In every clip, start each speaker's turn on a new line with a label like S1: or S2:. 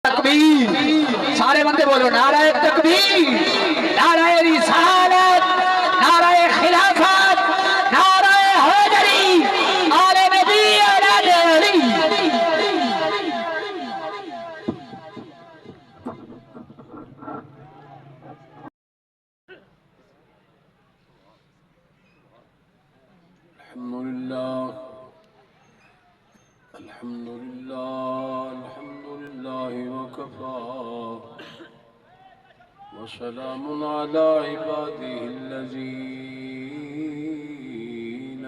S1: تکبیر، سارے بندے بولو نعرہ تکبیر، نعرہ رسالت، نعرہ خلافت، نعرہ حیدری، آل نبی اولاد علی۔
S2: الحمد لله وكفى وسلام على عباده الذين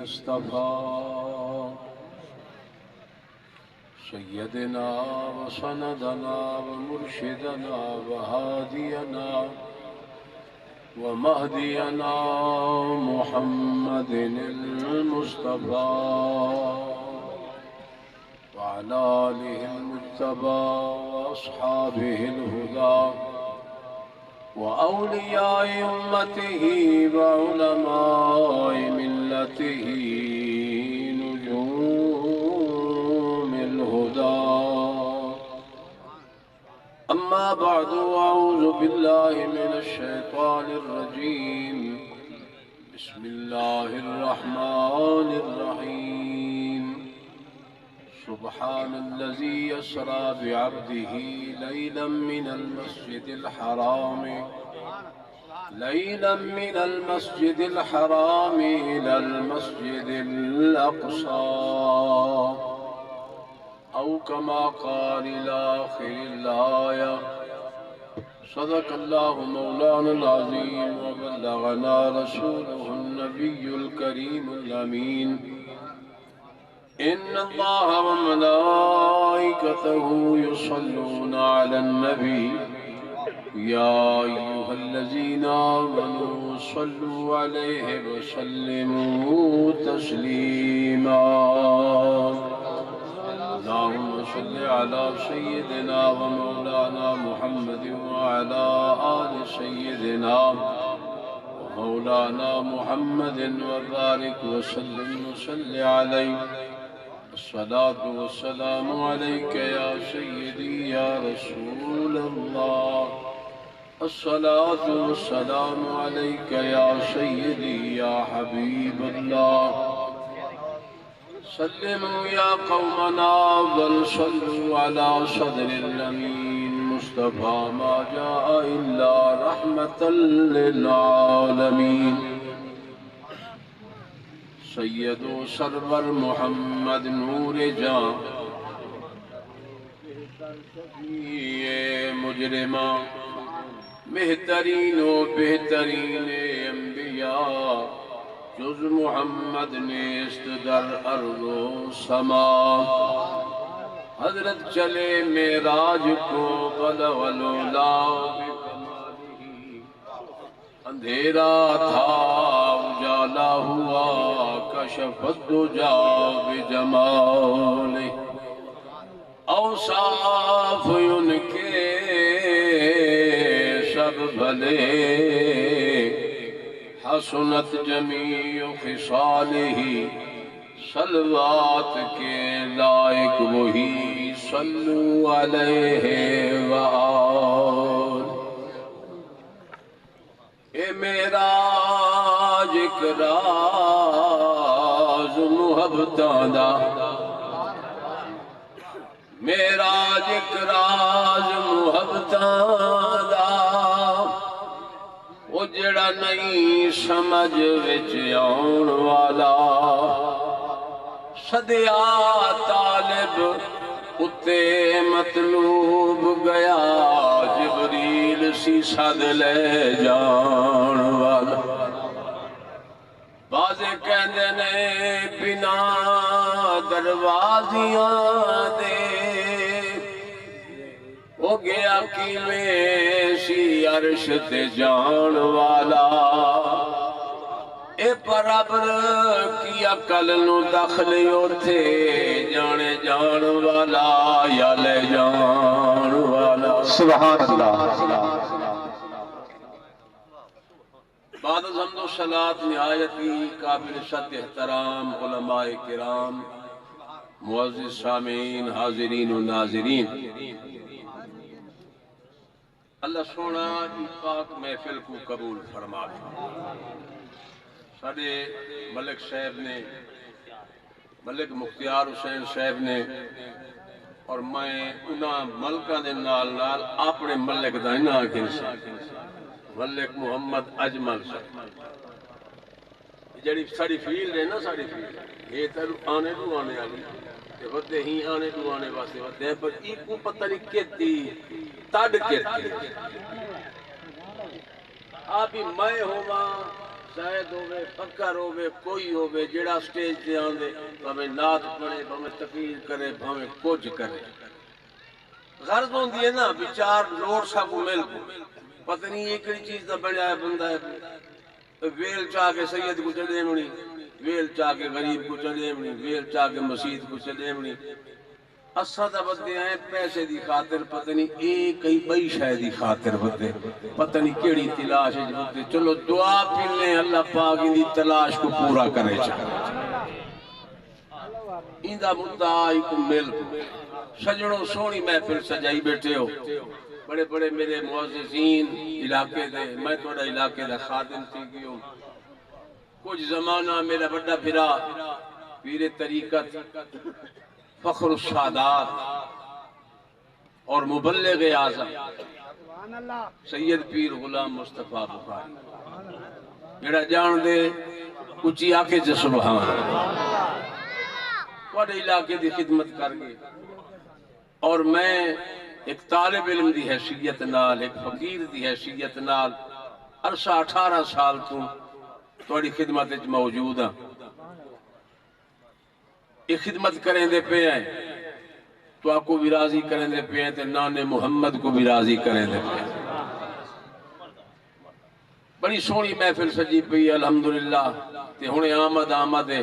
S2: اصطفى سيدنا وسندنا ومرشدنا وهادينا ومهدينا محمد المصطفى وعلى آله المجتبى وأصحابه الهدى وأولياء أمته وعلماء ملته نجوم الهدى. أما بعد، أعوذ بالله من الشيطان الرجيم. بسم الله الرحمن الرحيم. سبحان الذي يسرى بعبده ليلا من المسجد الحرام إلى المسجد الأقصى، أو كما قال إلى آخر الآية. صدق الله مولانا العظيم وبلغنا رسوله النبي الكريم الأمين. إن الله وملائكته يصلون على النبي يا أيها الذين آمنوا صلوا عليه وسلموا تسليما. اللهم صل على سيدنا ومولانا محمد وعلى آل سيدنا ومولانا محمد وبارك وسلم وصل عليه. الصلاة والسلام عليك يا سيدي يا رسول الله. الصلاة والسلام عليك يا سيدي يا حبيب الله. سلموا يا قومنا بل صلوا على صدر الأمين مصطفى ما جاء إلا رحمة للعالمين. سید و سرور محمد نور جاں مجرماں بہترین و بہترین انبیاء جز محمد نیست در ارض و سما. حضرت چلے معراج کو بلغ العلا بکمالہ، اندھیرا تھا اجالا ہوا کشف الدجا بجمالہ. اوصاف ان کے سب بھلے، حسنت جمیع خصالہ، صلوات کے لائق وہی صلو علیہ وآل. اے معراج اک راز محبتاں دا، معراج اک راز محبتاں دا، وہ جڑا نہیں سمجھ وچ آن والا. صدیا طالب اتے مطلوب گیا، جبریل سی صد لے جان والا. بازے کہندے نے بنا دروازیاں دے، وہ گیا کیویں سی عرش تے جان والا. اے پرابر کی عقل نو دخل اوتھے، جانے جان والا یا لے جان والا.
S1: سبحان اللہ.
S2: بعد از حمد و صلاة نہایتی قابل صد احترام علماء کرام، معزز سامعین، حاضرین و ناظرین، اللہ سونا پاک محفل کو قبول فرما ساڈے ملک صاحب نے ملک مختار حسین صاحب نے اور میں انہاں ملکاں دے نال نال اپنے ملک دا انہاں کے ملک محمد اجمل صاحب جڑی ساری فیلڈ ہے نا ساری فیلڈ یہ تو آنے تو آنے والی ودے ہی آنے تو آنے واسطے ودے ہیں پر ایک پتہ نہیں کہتی تڈ کہتی آپ ہی میں ہوا شاید ہوئے فکر ہوئے کوئی ہوئے جڑا سٹیج تے آندے بھاویں نعت پڑھے بھاویں تقریر کرے بھاویں کچھ کرے غرض ہوندی ہے نا بیچار لوٹ سا کو مل کو پتہ نہیں یہ کڑی چیز دا بڑا ہے بندہ ہے ویل چاہ کے سید کو چلے منی ویل چاہ کے غریب کو چلے منی ویل چاہ کے مسجد کو چلے منی اساں دا بدے ہیں پیسے دی خاطر پتہ نہیں ایک کئی بئی شے دی خاطر بدے پتہ نہیں کیڑی تلاش ہے بدے چلو دعا پھر لیں اللہ پاک ان دی تلاش کو پورا کرے چاہے ایندہ مدعا کو مل سجنوں سونی محفل سجائی بیٹھے ہو بڑے بڑے میرے معززین علاقے دے میں تھوڑا علاقے دا خادم تھی گئی ہوں کچھ زمانہ میرا بڑا پھرا پیر طریقت فخر السادات اور مبلغ اعظم سید پیر غلام مصطفیٰ بخاری جڑا جان دے اچھی آکے جے سبحان بڑے علاقے دی خدمت کر گئے اور میں ایک طالب علم دی حیثیت نال ایک فقیر دی حیثیت نال عرصہ 18 سال تھوڑی خدمت موجود ہاں یہ خدمت کریں دے پہ ہیں تو آپ کو بھی راضی کریں دے پہ ہیں تے نانے محمد کو بھی راضی کریں دے پہ ہیں بڑی سونی محفل سجی پئی الحمدللہ تے ہونے آمد ہے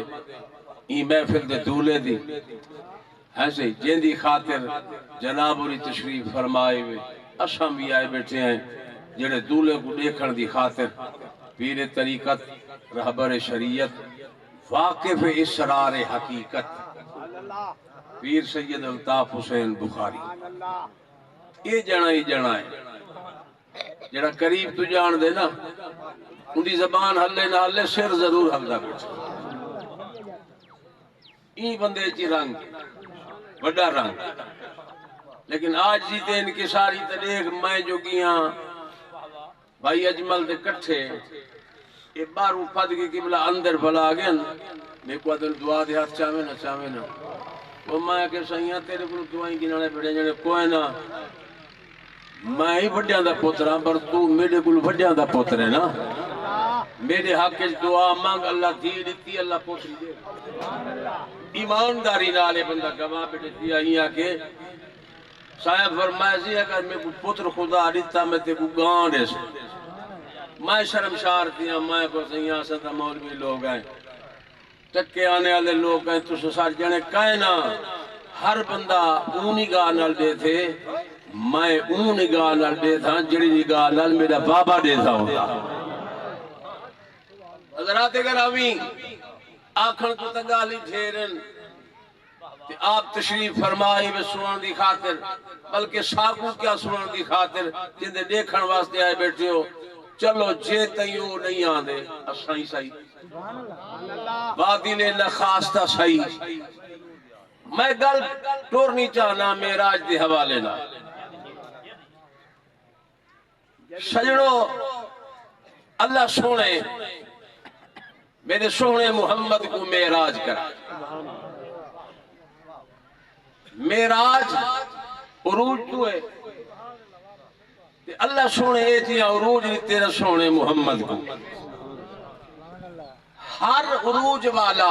S2: یہ محفل دے دولے دی ایسے جن دی خاطر جناب اوری تشریف فرمائے ہوئے اساں بھی آئے بیٹھے ہیں جڑے دولے کو دیکھن دی خاطر پیر طریقت رہبر شریعت واقف اسرار حقیقت پیر سید الطاف حسین بخاری یہ جنا ہے جڑا قریب تو جان دے نا ان دی زبان ہلے نہ ہلے سر ضرور ہلدا بیٹھے این بندے چی رنگ بڑا رنگ لیکن آج جیتے انکساری تلیک میں جو گیاں بھائی اجمل دے کٹھے یہ باروں پھد کے قبلہ اندر بھلا گیا میں کو ادھر دعا دے ہاتھ چاہوے نا وہ میں کہ سہیاں تیرے کو دعائیں گنانے پڑے جانے کوئی نا میں ہی بڑیاں دا پوتر ہاں پر تو میرے کو بڑیاں دا پوتر ہے نا میرے حق دعا مانگ اللہ دی دیتی اللہ پوتری دے ایمانداری نالے بندہ گواہ بیٹے دیا ہی آکے صاحب فرمائے اگر میں کو پتر خدا دیتا میں تے کو گان دے سکتے میں شرمشار تھیا میں کو سیاں ستا مولوی لوگ ہیں ٹکے آنے والے لوگ ہیں تو سار جانے کہنا ہر بندہ اون نگاہ نال دے تھے میں اون نگاہ نال دے تھا جڑی نگاہ نال میرا بابا دے تھا ہوتا حضرات گرامی آنکھن کو تنگالی ٹھیرن کہ آپ تشریف فرمائی میں سنن دی خاطر بلکہ ساکو کیا سنن دی خاطر جندے دیکھن واسطے آئے بیٹھے ہو چلو جے تیو نہیں آندے اسائی سائی باطل نخواستہ سائی میں گل ٹورنی چاہنا میراج دی حوالے نا سجنوں اللہ سونے میرے سونے محمد کو میراج کر میراج عروج تو ہے اللہ سونے ایتیاں عروج نہیں تیرا سونے محمد کو ہر عروج والا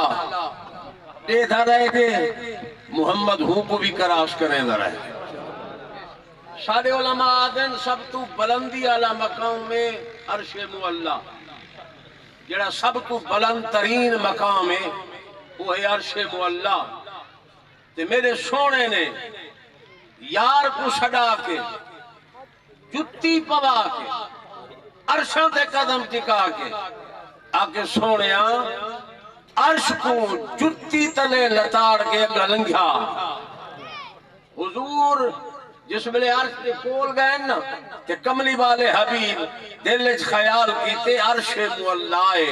S2: دیدھا رہے گے محمد ہوں کو بھی کراش کریں دہ رہے سارے علماء آدن سب تو بلندی علی مقام میں عرش معلا جڑا سب تو بلند ترین مقام ہے وہ ہے عرش معلا تے میرے سونے نے یار کو چھڑا کے جتی پوا کے عرشاں تے قدم ٹکا کے آکے سونیا عرش کو جتی تلے لتاڑ کے گلنگیا حضور جس ویلے عرش دے کول گئے نا تے کملی والے حبیب دل وچ خیال کیتے عرش مولا ہے،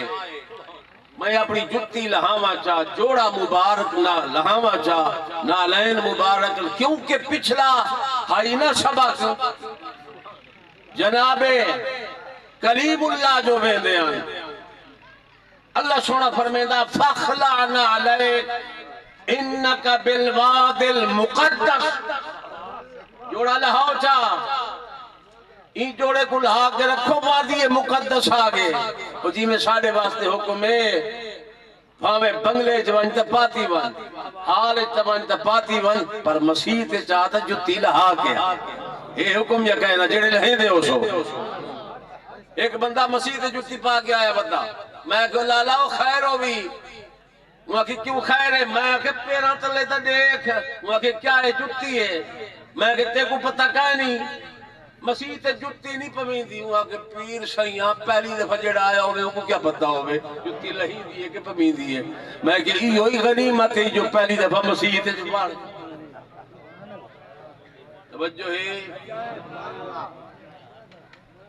S2: میں اپنی جتی لہاواں چا، جوڑا مبارک نہ لہاواں چا، نالین مبارک، کیونکہ پچھلا ہائی نہ سبق جناب کلیم اللہ جو ویندے ہیں، اللہ سونا فرمیندہ فخلعنا علیک انکا بالواد المقدس، جوڑا لہاؤ چا این جوڑے کو لہا کے رکھو وادی مقدس آگے، اور جی میں ساڑھے واسطے حکم ہے بھاوے بنگلے جوانتا پاتی ون، حال جوانتا پاتی ون، پر مسیح تے چاہتا جتی لہا کے یہ حکم یا کہنا جڑے لہیں دے ہو سو۔ ایک بندہ مسیح تے جتی پا کے آیا بندہ، میں کہو لالا وہ خیر ہو بھی، وہاں کی کیوں خیر ہے؟ میں کہ پیران تلے تا دیکھ، وہاں کی کیا ہے؟ جتی ہے۔ میں کہ تے کو پتہ کہا نہیں، مسیح تے جتی نہیں پوین دی، وہاں کے پیر شیعہ پہلی دفعہ جڑا آیا ہوئے ان کو کیا پتہ ہوئے جتی لہی دیئے کہ پوین دیئے۔ میں کہ یہ ہوئی غنیمت ہے جو پہلی دفعہ مسیح تے جبار توجہ ہے،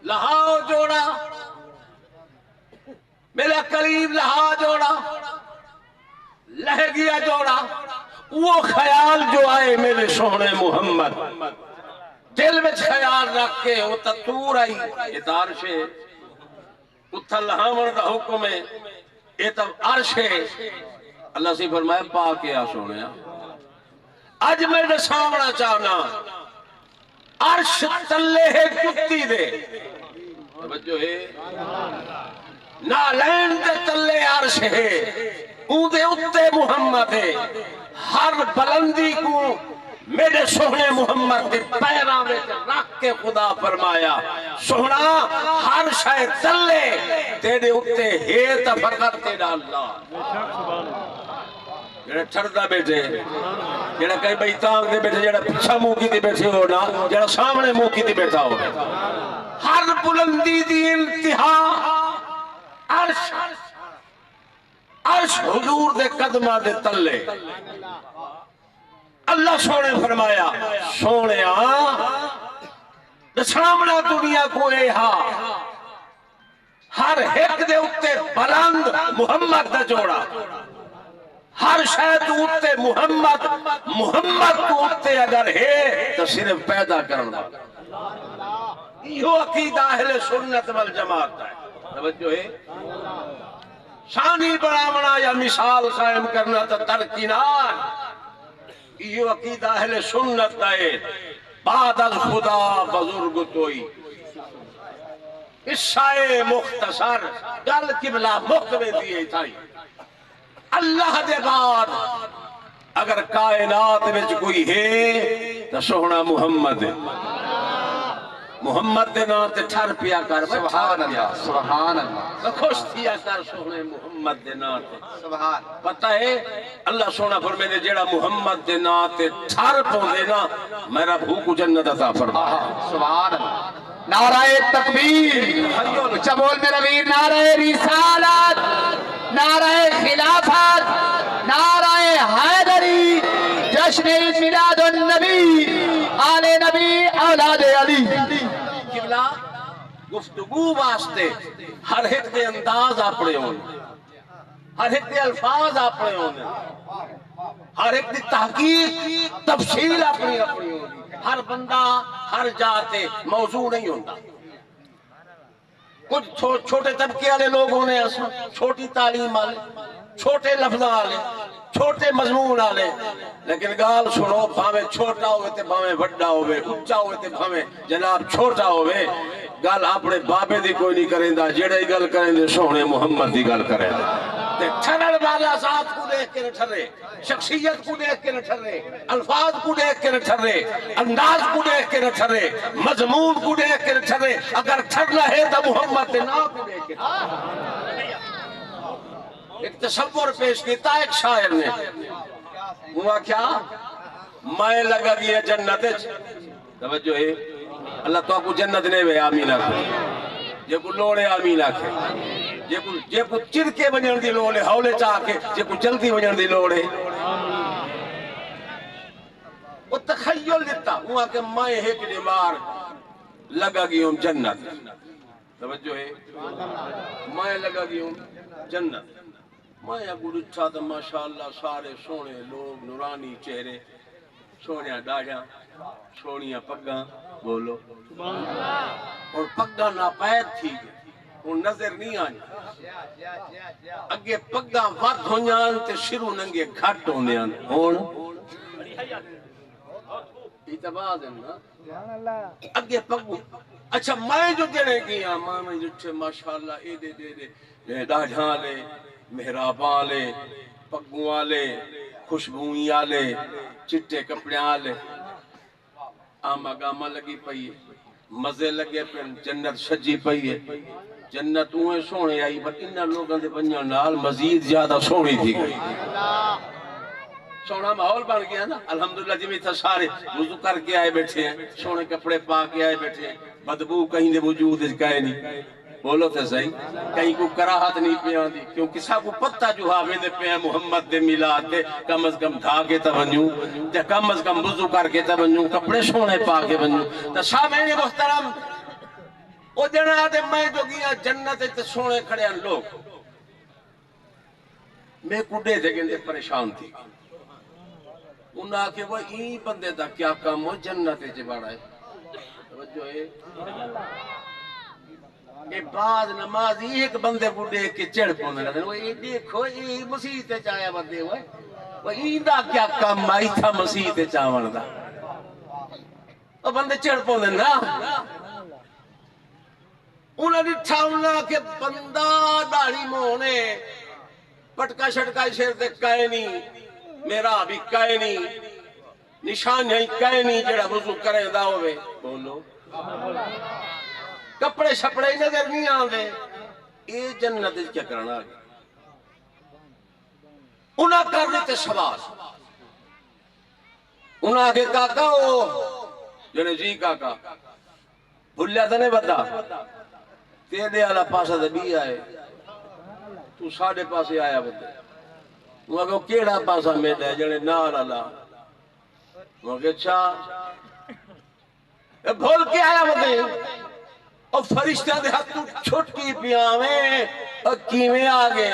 S2: لہاؤ جوڑا میرا قریب لہا جوڑا لہ گیا جوڑا، وہ خیال جو آئے میرے سونے محمد دل میں خیال رکھ کے وہ تطور آئی یہ عرش ہے، اتھا لہاور دا حکم ہے، یہ تب عرش ہے۔ اللہ سے فرمایا پا کے آ سونے اج میں سامنا چاہنا عرش تلے ہے جتی دے، توجہ ہے، نالین دے تلے عرش ہے، اون دے اتے محمد ہے، ہر بلندی کو میرے سونے محمد کے پیراں میں رکھ کے خدا فرمایا سونا ہر شے تلے تیرے اتے ہے تا فقط تیرا اللہ۔ جڑا چھڑدا بیٹھے، جڑا کئی بھئی تانگ دے بیٹھے، جڑا پیچھا منہ کی دے بیٹھے ہو نا، جڑا سامنے منہ کی دے بیٹھا ہو، ہر بلندی دی انتہا عرش، عرش حضور دے قدمہ دے تلے۔ اللہ سونے فرمایا سونے سامنا دنیا کو اے ہر ایک دے اتے بلند محمد دا جوڑا، ہر شاید اتے محمد، محمد کو اتے اگر ہے تو صرف پیدا کرنا، یہ عقیدہ اہل سنت والجماعت ہے۔ توجہ ہے، شانی بڑھاونا یا مثال قائم کرنا تا ترکینان، یہ عقیدہ اہل سنت ہے۔ بعد از خدا بزرگ توئی عشاء مختصر گل قبلہ مختوے دیئے تھائی، اللہ دے بعد اگر کائنات میں کوئی ہے تو سونا محمد ہے، محمد دے نام تے ٹھر پیا کر سبحان اللہ، سبحان اللہ، خوش تھیا کر سونے محمد دے نام تے سبحان۔ پتہ ہے اللہ سونا فرمائے نے جیڑا محمد دے نام تے ٹھر پوندے نا میرا بھوک جنت عطا فرما، سبحان اللہ۔
S1: نعرہ تکبیر، اچھا بول میرا ویر، نعرہ رسالت، نعرہ خلافت، نعرہ حیدری، جشن میلاد النبی، آل نبی، اولاد علی۔
S2: قبلہ گفتگو واسطے ہر ایک دے انداز اپنے ہونے، ہر ایک دے الفاظ اپنے ہونے، ہر ایک دی تحقیق تفصیل اپنی اپنی ہونے، ہر بندہ ہر جاتے موضوع نہیں ہوتا۔ کچھ چھوٹے طبقے والے لوگ ہونے ہیں، چھوٹی تعلیم والے، چھوٹے لفظاں والے، چھوٹے مضمون والے، لیکن گال سنو بھاوے چھوٹا ہوئے تے بھاوے بڑا ہوئے، اونچا ہوئے تے بھاوے جناب چھوٹا ہوئے، گال اپنے بابے دی کوئی نہیں کریں دا، جڑے گل کریں دے سونے محمد دی گل کریں دا۔ تے ٹھرر والا ذات کو دیکھ کے نہ ٹھرے، شخصیت کو دیکھ کے نہ ٹھرے، الفاظ کو دیکھ کے نہ ٹھرے، انداز کو دیکھ کے نہ ٹھرے، مضمون کو دیکھ کے نہ ٹھرے، اگر ٹھرنا ہے تو محمد دے نام کو دیکھ کے ایک تصور پیش کیتا ایک شاعر نے، ہوا کیا میں لگا گیا جنت، توجہ ہے اللہ تو کو جنت نے وے آمین آکھے، جے کو لوڑے آمین آکھے، جے کو چرکے بنجن دی لوڑے ہولے چاہ کے، جے کو جلدی بنجن دی لوڑے وہ تخیل دیتا وہاں کہ میں ایک دیوار لگا گئی ہوں جنت توجہ ہے میں لگا گئی ہوں جنت میں اگو اٹھا تو ماشاءاللہ سارے سونے لوگ نورانی چہرے سونیا ڈاڑیاں سونیاں پگاں بولو اور پگاں ناپید تھی وہ نظر نہیں آنی اگے پگاں ود ہویاں تے شروع ننگے گھٹ ہوندے ہون اتباز ہے نا اگے پگو اچھا میں جو جڑے گیا میں جو ماشاءاللہ اے دے ڈاڑھاں لے محراباں لے پگوں لے خوشبوئی والے چٹے کپڑے والے آما گاما لگی پئی مزے لگے پہ جنت سجی پئی ہے جنت اوے سونے آئی پر انہاں لوگاں دے بنیاں نال مزید زیادہ سونی تھی گئی سونا ماحول بن گیا نا الحمدللہ جی میں تھا سارے وضو کر کے آئے بیٹھے ہیں سونے کپڑے پا کے آئے بیٹھے ہیں بدبو کہیں دے وجود اس کہے نہیں بولو تے صحیح کہیں کو کراہت نہیں پیان دی کیونکہ سا کو پتہ جو ہاوے دے پہ محمد دے میلاد دے کم از کم دھا کے تونجو تے کم از کم وضو کر کے تونجو کپڑے سونے پا کے ونجو تے شاہ میں محترم او جنا دے میں جو گیا جنت تے سونے کھڑے ہیں لوگ میں کڈے دے گندے پریشان تھی انہاں کہ وہ این بندے دا کیا کام ہو جنت تے بڑا ہے توجہ ہے کہ بعض نمازی ایک بندے کو دیکھ کے چڑھ پونے لگے وہ یہ دیکھو یہ مسیح تے چایا بندے ہوئے وہ این دا کیا کام آئی تھا مسیح تے چاون دا وہ بندے چڑھ پونے نا انہاں ڈٹھا انہاں کہ بندہ داڑھی مونے پٹکا شٹکا شیر دے کہے نہیں میرا بھی کہے نہیں نشان نہیں کہے نہیں جڑا وضو کرے دا ہوئے بولو کپڑے شپڑے نظر نہیں آندے اے جنت کیا کرنا آگے انہاں کر دیتے سوال انہاں کے کاکا ہو جنے جی کاکا بھولیا تھا نہیں بتا تیرے والا پاسا دے بھی آئے تو ساڑھے پاسے آیا بندے وہ کہ کیڑا پاسا میڈا ہے جنے نار اللہ وہ کہ اچھا بھول کے آیا بندے اور فرشتہ دے ہاتھ تو چھٹکی پیاویں اور کیویں آگے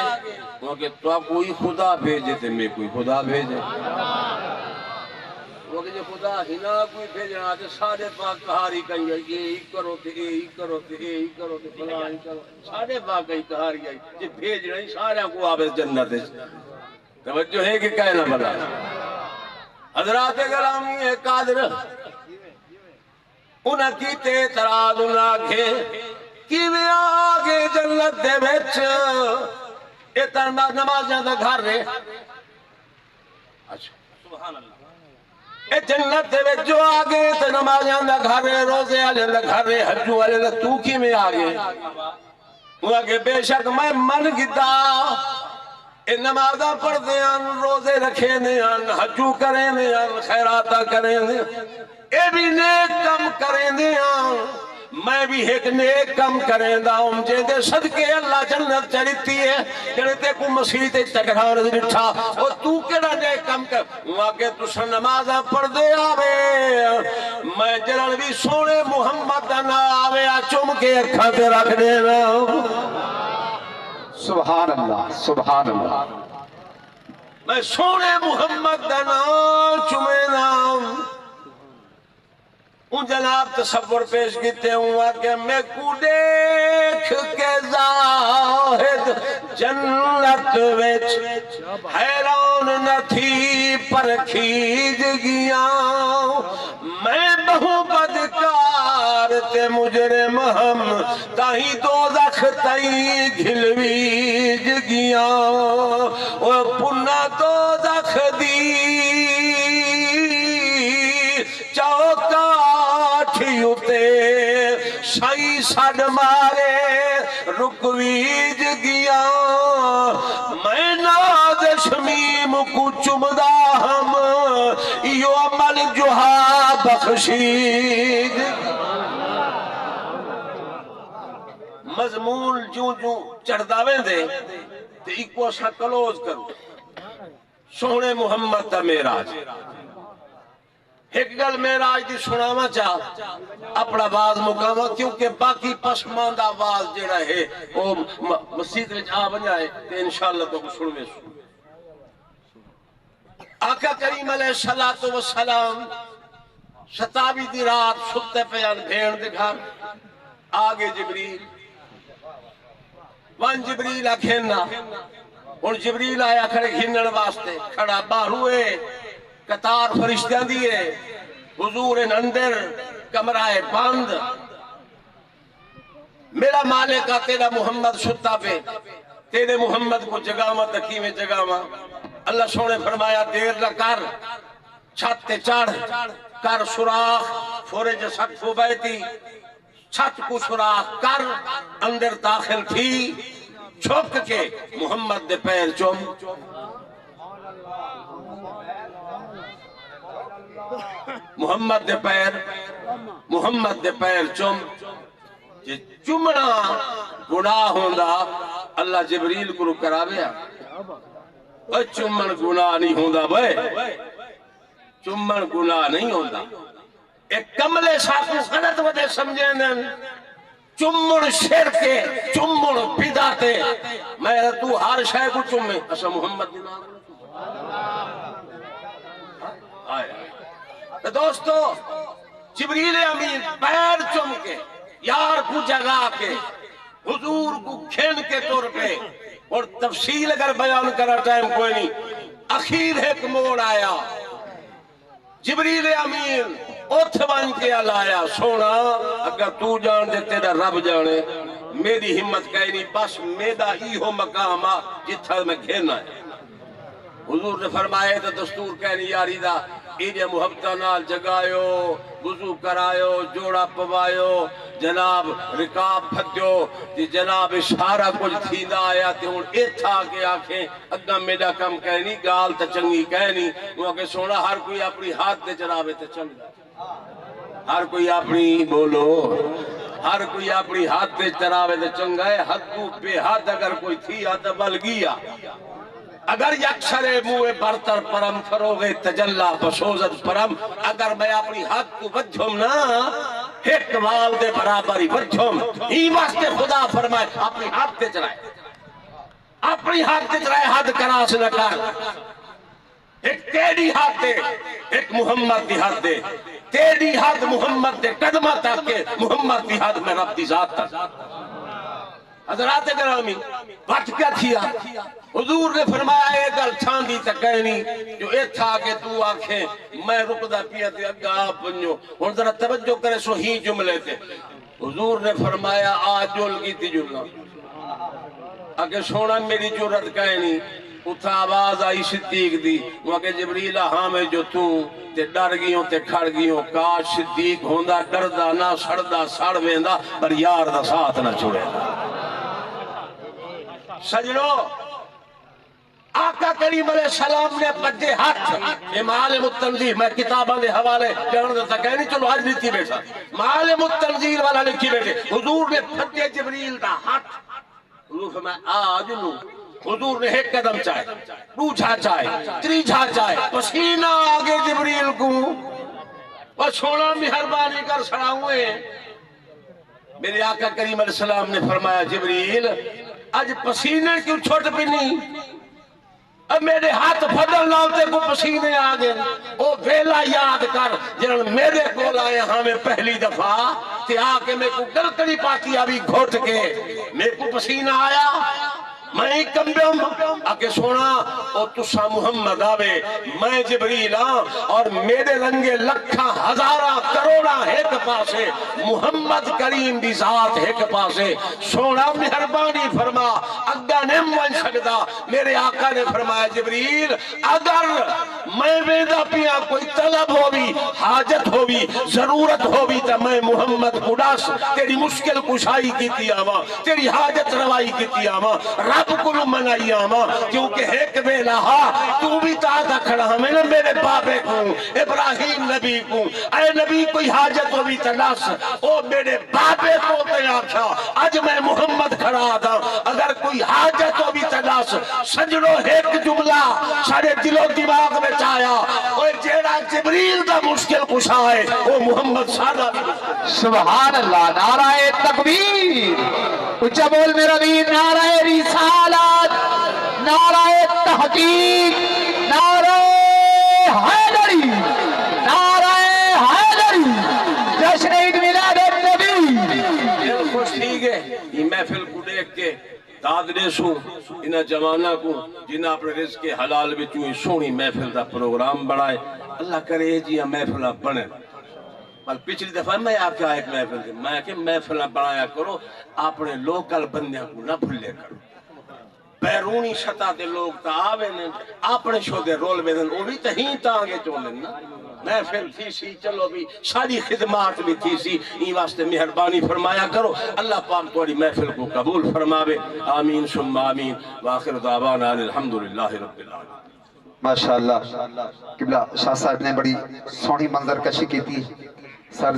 S2: وہ کہ تو کوئی خدا بھیجے تے میں کوئی خدا بھیجے وہ کہ جو خدا ہی نہ کوئی بھیجنا تے سارے پاک کہاری کہیں گے یہ کرو تے یہ کرو تے یہ کرو تے فلاں کرو سارے پاک کہیں کہاری آئی یہ بھیجنا ہی سارے کو آبے جنت ہے توجہ ہے کہ کہنا بلا حضرات گرامی قادر انہاں کیتے تراد انہاں کے کیویں آگے جنت دے وچ اے ترنا نمازاں دا گھر رہے اچھا سبحان اللہ اے جنت دے وچ جو آگے تے نمازاں دا گھر رہے روزے والے دا گھر رہے حج والے دا تو کیویں آگے انہاں کے بے شک میں من کیتا اے نمازاں پڑھدے ہن روزے رکھے نے ہن حج کرے نے ہن خیرات کرے نے اے بھی نیک کم کریں دیاں میں بھی ایک نیک کم کریں دا جے دے صدقے اللہ جنت چڑھتی ہے جڑے تے کو مسیح تے ٹکرانے دے ڈٹھا او تو کیڑا نیک کم کر وہاں کہ تساں نمازاں پڑھ دے آوے میں جڑن بھی سونے محمد دا نا آوے آ چم کے اکھاں تے رکھ دینا
S1: سبحان اللہ سبحان اللہ
S2: میں سونے محمد دا نا چمے نام ان جناب تصور پیش کیتے ہوا کہ میں کو دیکھ کے زاہد جنت وچ حیران نہ تھی پر کھیج گیا میں بہو بدکار تے مجرم ہم تاہی دوزخ تائی گھلویج گیا اور پنہ دوزخ دی چوکا شائی ساڑ مارے رکویج گیا میں ناز شمیم کو چمدہ ہم یو عمل جوہا بخشید مضمون جو چڑھداویں دے تے ایکو سا کلوز کرو سونے محمد دا میراج ایک گل معراج دی سناواں چاہ اپنا باز مقامہ کیونکہ باقی پسماندہ باز جڑا ہے وہ مسجد وچ آ بنائے تے انشاءاللہ تو سنوے سن آقا کریم علیہ السلام ستاوی دی رات ستے پیان بھیڑ دے گھر آگے جبریل وان جبریل آکھینا اور جبریل آیا کھڑے گھنن واسطے کھڑا باہروئے قطار فرشتیاں دیئے حضور اندر کمرہ بند میرا مالکہ تیرا محمد ستا پہ تیرے محمد کو جگاما تکی میں جگاما اللہ سونے فرمایا دیر نہ کر چھت تے چڑھ کر سوراخ فورج سقف بیتی چھت کو سوراخ کر اندر داخل تھی چھپ کے محمد دے پیر چوم محمد دے پیر چوم جے چمنا گناہ ہوندا اللہ جبریل کو کرا بیا چمن گناہ نہیں ہوندا بھائی چمن گناہ نہیں ہوندا ایک کملے ساتھ غلط وجہ سمجھے نن چمن شرکے چمن بدعتے میں تو ہر شے کو چمے اسا محمد دی نام آیا دوستو جبریل امین پیر چم کے یار کو جگا کے حضور کو کھین کے طور پہ اور تفصیل اگر بیان کرا ٹائم کوئی نہیں اخیر ایک موڑ آیا جبریل امین اتھ بن کے لایا سونا اگر تو جان دے تیرا رب جانے میری ہمت کہی نہیں بس میرا ہی ہو مقام جتھا میں کھینا ہے حضور نے فرمائے تو دستور کہنی یاری دا ایجے محبتہ نال جگایو وضو کرایو جوڑا پوایو جناب رکاب پھدیو جناب اشارہ کچھ تھیندا آیا تے ہن ایتھا کے آکھیں اگا میرا کم کہنی گال تے چنگی کہنی وہ کہ سونا ہر کوئی اپنی ہاتھ تے چڑھاوے تے چنگا ہر کوئی اپنی بولو ہر کوئی اپنی ہاتھ تے چڑھاوے تے چنگا ہے حد تو بے حد اگر کوئی تھی تو بل گیا اگر یکسر موے برتر پرم فروغ تجلہ بسوزت پرم اگر میں اپنی حد کو وجھم نا ایک وال دے برابر ہی وجھم ہی واسطے خدا فرمائے اپنی حد تے چلائے حد کراس نہ کر ایک تیری حد دے ایک محمد دی حد دے تیری حد محمد دے قدمہ تک کے محمد دی حد میں رب دی ذات تک حضرات گرامی بچ کیا تھیا حضور نے فرمایا اے گل چھاندی تے کہنی جو ایتھا کہ تو آکھیں میں رکدا پیا تے اگا پنجو ہن ذرا توجہ کرے سو ہی جملے تے حضور نے فرمایا آج جول کی تھی جلنا اگے سونا میری جرت کہنی اتھا آواز آئی صدیق دی وہ کہ جبریل ہاں میں جو تو تے ڈر گیوں تے کھڑ گیوں کاش صدیق ہوندا ڈردا نہ سڑدا سڑ ویندا پر یار دا ساتھ نہ چھوڑے سجنو آقا کریم علیہ السلام نے پجے ہاتھ معالم التنزیل میں کتاباں دے حوالے کہنے دیتا کہنی چلو آج لیتی بیٹھا معالم التنزیل والا لکھی بیٹھے حضور نے پجے جبریل دا ہاتھ حضور فرمائے آج لوں حضور نے ایک قدم چاہے دوجھا چاہے تریجھا چاہے پسینہ آگے جبریل کو اور چھوڑا مہربانی کر سڑاؤں میرے آقا کریم علیہ السلام نے فرمایا جبریل آج پسینے کیوں چھوٹ بھی نہیں اب میرے ہاتھ پھدل نالتے کو پسینے آگے او ویلا یاد کر جنہوں میرے کو لائے ہمیں پہلی دفعہ تے آکے میں کو گلکڑی پاتی ابھی گھوٹ کے میرے کو پسینہ آیا میں کمبیوں آکے سونا اور تسا محمد آوے میں جبریل اور میرے رنگے لکھا ہزارہ کروڑا ایک پاسے محمد کریم دی ذات ایک پاسے سونا مہربانی فرما اگا نیم ون سکتا میرے آقا نے فرمایا جبریل اگر میں ویدہ پیا کوئی طلب ہوئی حاجت ہوئی ضرورت ہوئی تو میں محمد قداس تیری مشکل کشائی کی تیاما تیری حاجت روائی کی تیاما رب کلو منائی آما کیونکہ ایک بیلا تو بھی تاتا کھڑا ہمیں میرے بابے کو ابراہیم نبی کو اے نبی کوئی حاجت ہوئی بھی چلاس او میرے بابے کو تے آکھا اج میں محمد کھڑا تھا اگر کوئی حاجت ہو بھی چلاس سجڑو ایک جملہ سارے دل و دماغ میں چایا اور جیڑا جبریل دا مشکل کشا ہے وہ محمد سادہ بھی
S1: سبحان اللہ، نعرہ تکبیر، اچھا بول میرا ویر، نعرہ رسالت، نعرہ تحقیق، نعرہ حیدری، نعرہ حیدری، جشن عید میلاد النبی۔
S2: دل خوش تھی گئے یہ محفل کو دیکھ کے داد دے سوں انہا جوانہ کو جنہا اپنے رزق کے حلال بھی چوئی سونی محفل دا پروگرام بڑھائے اللہ کرے جی محفلہ بنے۔ بل پچھلی دفعہ میں آپ کے ایک محفل تھی میں کہ محفلہ بڑھایا کرو اپنے لوکل بندیاں کو نہ بھلے کرو، بیرونی سطح دے لوگ تا آوے نے اپنے شو دے رول میں دن وہ بھی تہیں تا آگے چولیں نا محفل تھی سی چلو بھی ساری خدمات بھی تھی سی این واسطے مہربانی فرمایا کرو اللہ پاک توڑی محفل کو قبول فرماوے آمین ثم آمین وآخر دعوانا الحمدللہ رب العالمین۔
S1: ماشاءاللہ قبلہ شاہ صاحب نے بڑی سونی منظر کشی کی تھی سر